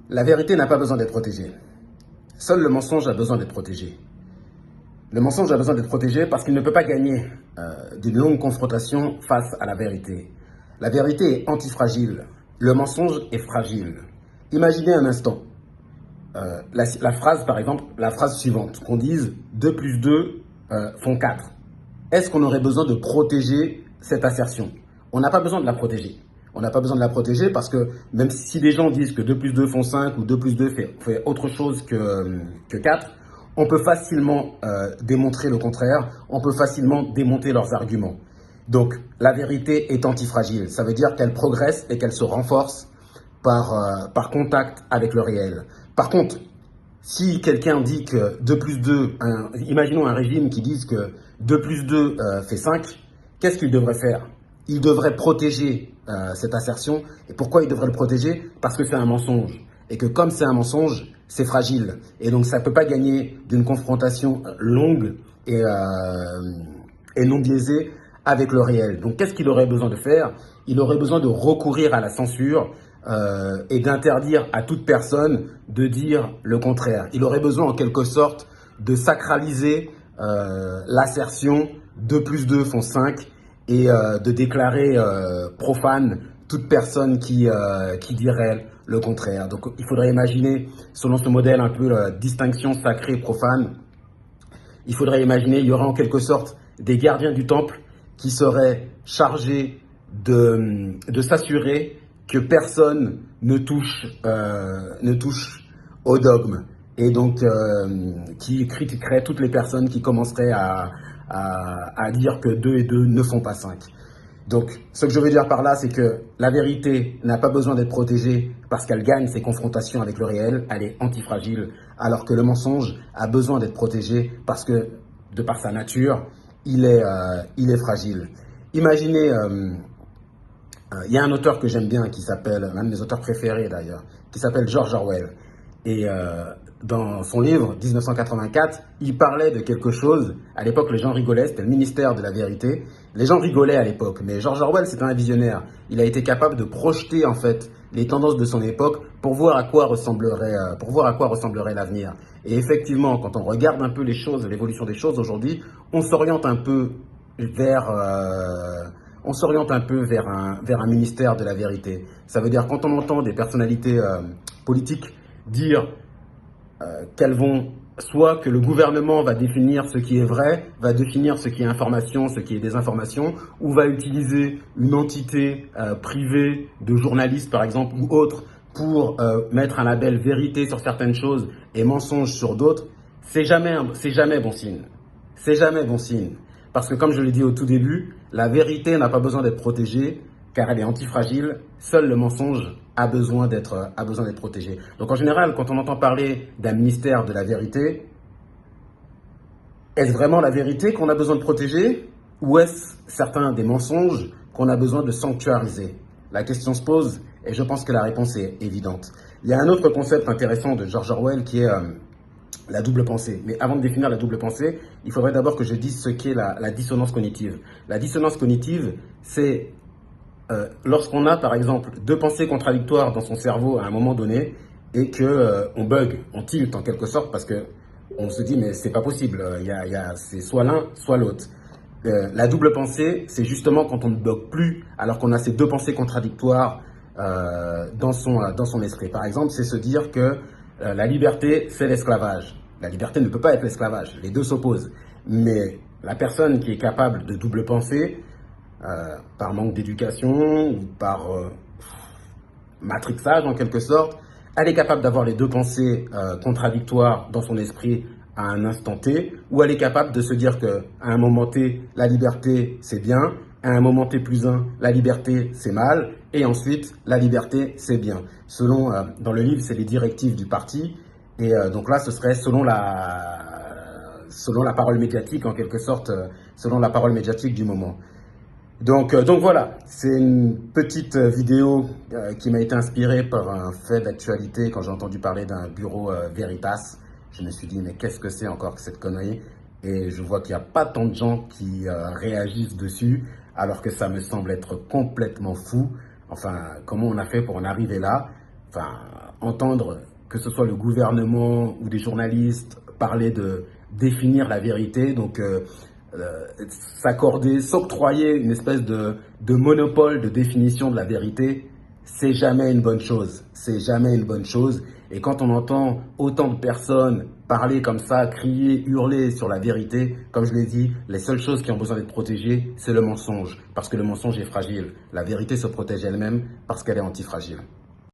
La vérité n'a pas besoin d'être protégée. Seul le mensonge a besoin d'être protégé. Le mensonge a besoin d'être protégé parce qu'il ne peut pas gagner d'une longue confrontation face à la vérité. La vérité est antifragile. Le mensonge est fragile. Imaginez un instant la phrase, par exemple, la phrase suivante, qu'on dise 2 plus 2 font 4. Est-ce qu'on aurait besoin de protéger cette assertion? On n'a pas besoin de la protéger. On n'a pas besoin de la protéger parce que même si les gens disent que 2 plus 2 font 5 ou 2 plus 2 fait autre chose que 4, on peut facilement démontrer le contraire, on peut facilement démonter leurs arguments. Donc la vérité est antifragile, ça veut dire qu'elle progresse et qu'elle se renforce par contact avec le réel. Par contre, si quelqu'un dit que 2 plus 2, imaginons un régime qui dise que 2 plus 2 fait 5, qu'est-ce qu'il devrait faire? Il devrait protéger cette assertion. Et pourquoi il devrait le protéger? Parce que c'est un mensonge. Et que comme c'est un mensonge, c'est fragile. Et donc ça ne peut pas gagner d'une confrontation longue et non biaisée avec le réel. Donc qu'est-ce qu'il aurait besoin de faire? Il aurait besoin de recourir à la censure et d'interdire à toute personne de dire le contraire. Il aurait besoin en quelque sorte de sacraliser l'assertion 2 plus 2 font 5 et de déclarer profane toute personne qui dirait le contraire. Donc il faudrait imaginer, selon ce modèle un peu distinction sacrée-profane, il faudrait imaginer, il y aurait en quelque sorte des gardiens du temple qui seraient chargés de s'assurer que personne ne touche au dogme et donc qui critiquerait toutes les personnes qui commenceraient à dire que 2 et 2 ne font pas 5. Donc, ce que je veux dire par là, c'est que la vérité n'a pas besoin d'être protégée parce qu'elle gagne ses confrontations avec le réel, elle est antifragile, alors que le mensonge a besoin d'être protégé parce que, de par sa nature, il est fragile. Imaginez, il y a un auteur que j'aime bien qui s'appelle, l'un de mes auteurs préférés d'ailleurs, qui s'appelle George Orwell. Et dans son livre 1984, il parlait de quelque chose. À l'époque, les gens rigolaient, c'était le ministère de la vérité. Les gens rigolaient à l'époque, mais George Orwell, c'était un visionnaire. Il a été capable de projeter en fait les tendances de son époque pour voir à quoi ressemblerait l'avenir. Et effectivement, quand on regarde un peu les choses, l'évolution des choses aujourd'hui, on s'oriente un peu vers un ministère de la vérité. Ça veut dire quand on entend des personnalités politiques dire qu'elles vont, soit que le gouvernement va définir ce qui est vrai, va définir ce qui est information, ce qui est désinformation, ou va utiliser une entité privée de journalistes par exemple ou autre pour mettre un label vérité sur certaines choses et mensonge sur d'autres, c'est jamais bon signe. C'est jamais bon signe. Parce que comme je l'ai dit au tout début, la vérité n'a pas besoin d'être protégée car elle est antifragile. Seul le mensonge a besoin d'être protégé. Donc en général, quand on entend parler d'un ministère de la vérité, est-ce vraiment la vérité qu'on a besoin de protéger ou est-ce certains des mensonges qu'on a besoin de sanctuariser? La question se pose et je pense que la réponse est évidente. Il y a un autre concept intéressant de George Orwell qui est la double pensée. Mais avant de définir la double pensée, il faudrait d'abord que je dise ce qu'est la dissonance cognitive. La dissonance cognitive, c'est lorsqu'on a par exemple deux pensées contradictoires dans son cerveau à un moment donné et que on bug, on tilt en quelque sorte parce que on se dit mais c'est pas possible, c'est soit l'un soit l'autre. La double pensée, c'est justement quand on ne bug plus alors qu'on a ces deux pensées contradictoires dans son esprit. Par exemple, c'est se dire que la liberté, c'est l'esclavage. La liberté ne peut pas être l'esclavage, les deux s'opposent. Mais la personne qui est capable de double penser, par manque d'éducation ou par matrixage en quelque sorte, elle est capable d'avoir les deux pensées contradictoires dans son esprit à un instant T, ou elle est capable de se dire qu'à un moment T, la liberté c'est bien, à un moment T plus 1, la liberté c'est mal, et ensuite la liberté c'est bien. Selon, dans le livre, c'est les directives du parti, et donc là ce serait selon la parole médiatique en quelque sorte, selon la parole médiatique du moment. Donc voilà, c'est une petite vidéo qui m'a été inspirée par un fait d'actualité quand j'ai entendu parler d'un bureau Veritas. Je me suis dit, mais qu'est-ce que c'est encore que cette connerie? Et je vois qu'il n'y a pas tant de gens qui réagissent dessus, alors que ça me semble être complètement fou. Enfin, comment on a fait pour en arriver là? enfin, entendre que ce soit le gouvernement ou des journalistes parler de définir la vérité, donc s'accorder, s'octroyer une espèce de monopole de définition de la vérité, c'est jamais une bonne chose. C'est jamais une bonne chose. Et quand on entend autant de personnes parler comme ça, crier, hurler sur la vérité, comme je l'ai dit, les seules choses qui ont besoin d'être protégées, c'est le mensonge. Parce que le mensonge est fragile. La vérité se protège elle-même parce qu'elle est antifragile.